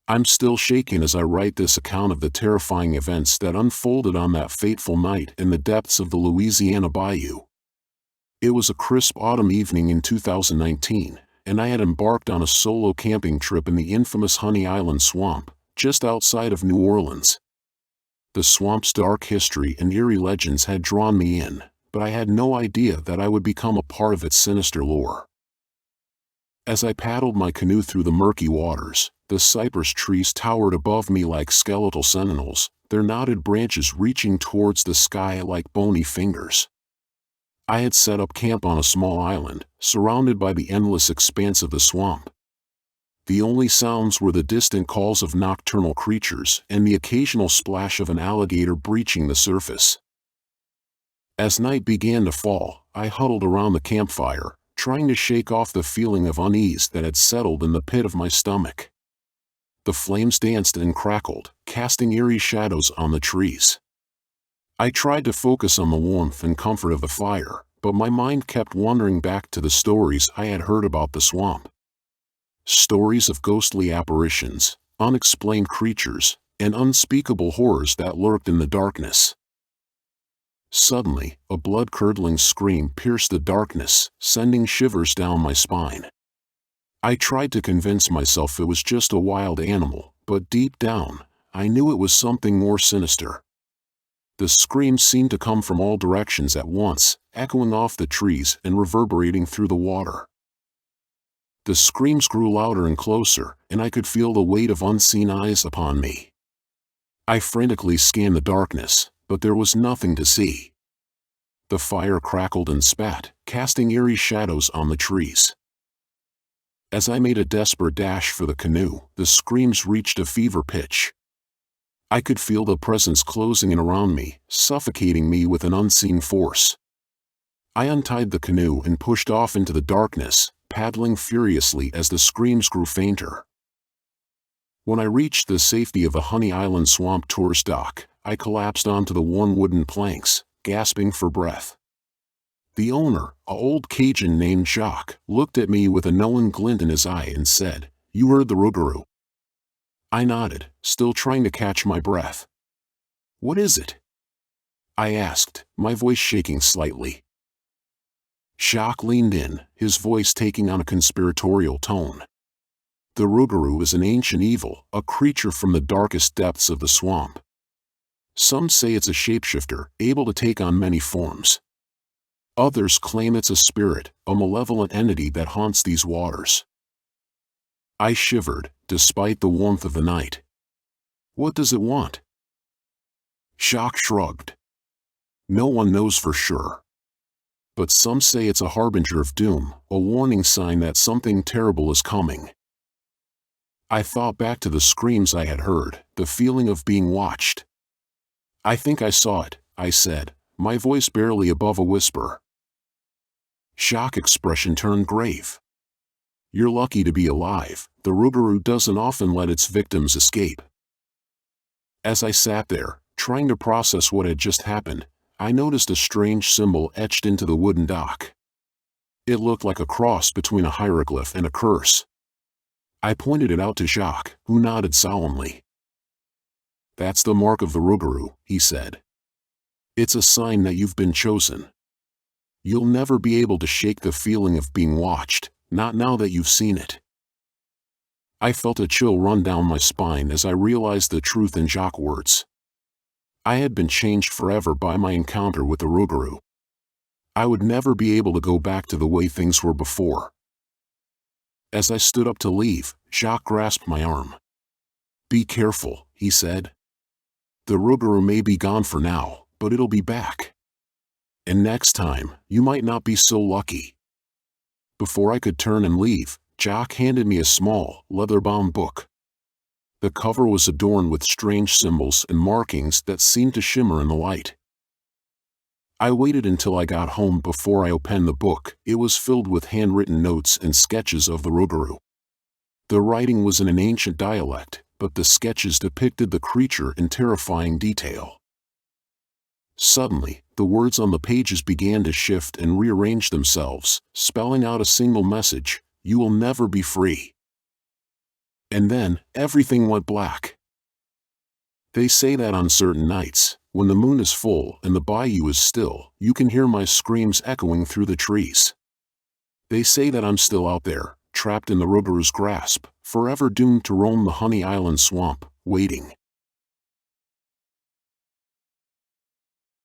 I'm still shaken as I write this account of the terrifying events that unfolded on that fateful night in the depths of the Louisiana bayou. It was a crisp autumn evening in 2019, and I had embarked on a solo camping trip in the infamous Honey Island Swamp, just outside of New Orleans. The swamp's dark history and eerie legends had drawn me in, but I had no idea that I would become a part of its sinister lore. As I paddled my canoe through the murky waters, the cypress trees towered above me like skeletal sentinels, their knotted branches reaching towards the sky like bony fingers. I had set up camp on a small island, surrounded by the endless expanse of the swamp. The only sounds were the distant calls of nocturnal creatures and the occasional splash of an alligator breaching the surface. As night began to fall, I huddled around the campfire, trying to shake off the feeling of unease that had settled in the pit of my stomach. The flames danced and crackled, casting eerie shadows on the trees. I tried to focus on the warmth and comfort of the fire, but my mind kept wandering back to the stories I had heard about the swamp. Stories of ghostly apparitions, unexplained creatures, and unspeakable horrors that lurked in the darkness. Suddenly, a blood-curdling scream pierced the darkness, sending shivers down my spine. I tried to convince myself it was just a wild animal, but deep down, I knew it was something more sinister. The screams seemed to come from all directions at once, echoing off the trees and reverberating through the water. The screams grew louder and closer, and I could feel the weight of unseen eyes upon me. I frantically scanned the darkness, but there was nothing to see. The fire crackled and spat, casting eerie shadows on the trees. As I made a desperate dash for the canoe, the screams reached a fever pitch. I could feel the presence closing in around me, suffocating me with an unseen force. I untied the canoe and pushed off into the darkness, paddling furiously as the screams grew fainter. When I reached the safety of the Honey Island Swamp tourist dock, I collapsed onto the worn wooden planks, gasping for breath. The owner, a old Cajun named Jacques, looked at me with a knowing glint in his eye and said, "You heard the Rougarou?" I nodded, still trying to catch my breath. "What is it?" I asked, my voice shaking slightly. Jacques leaned in, his voice taking on a conspiratorial tone. "The Rougarou is an ancient evil, a creature from the darkest depths of the swamp. Some say it's a shapeshifter, able to take on many forms. Others claim it's a spirit, a malevolent entity that haunts these waters." I shivered, despite the warmth of the night. "What does it want?" Jacques shrugged. "No one knows for sure. But some say it's a harbinger of doom, a warning sign that something terrible is coming." I thought back to the screams I had heard, the feeling of being watched. "I think I saw it," I said, my voice barely above a whisper. Jacques' expression turned grave. "You're lucky to be alive. The Rougarou doesn't often let its victims escape." As I sat there, trying to process what had just happened, I noticed a strange symbol etched into the wooden dock. It looked like a cross between a hieroglyph and a curse. I pointed it out to Jacques, who nodded solemnly. "That's the mark of the Rougarou," he said. "It's a sign that you've been chosen. You'll never be able to shake the feeling of being watched, not now that you've seen it." I felt a chill run down my spine as I realized the truth in Jacques' words. I had been changed forever by my encounter with the Rougarou. I would never be able to go back to the way things were before. As I stood up to leave, Jacques grasped my arm. "Be careful," he said. "The Rougarou may be gone for now, but it'll be back. And next time, you might not be so lucky." Before I could turn and leave, Jacques handed me a small, leather-bound book. The cover was adorned with strange symbols and markings that seemed to shimmer in the light. I waited until I got home before I opened the book. It was filled with handwritten notes and sketches of the Rougarou. The writing was in an ancient dialect, but the sketches depicted the creature in terrifying detail. Suddenly, the words on the pages began to shift and rearrange themselves, spelling out a single message: "You will never be free." And then, everything went black. They say that on certain nights, when the moon is full and the bayou is still, you can hear my screams echoing through the trees. They say that I'm still out there, trapped in the Rougarou's grasp, forever doomed to roam the Honey Island swamp, waiting.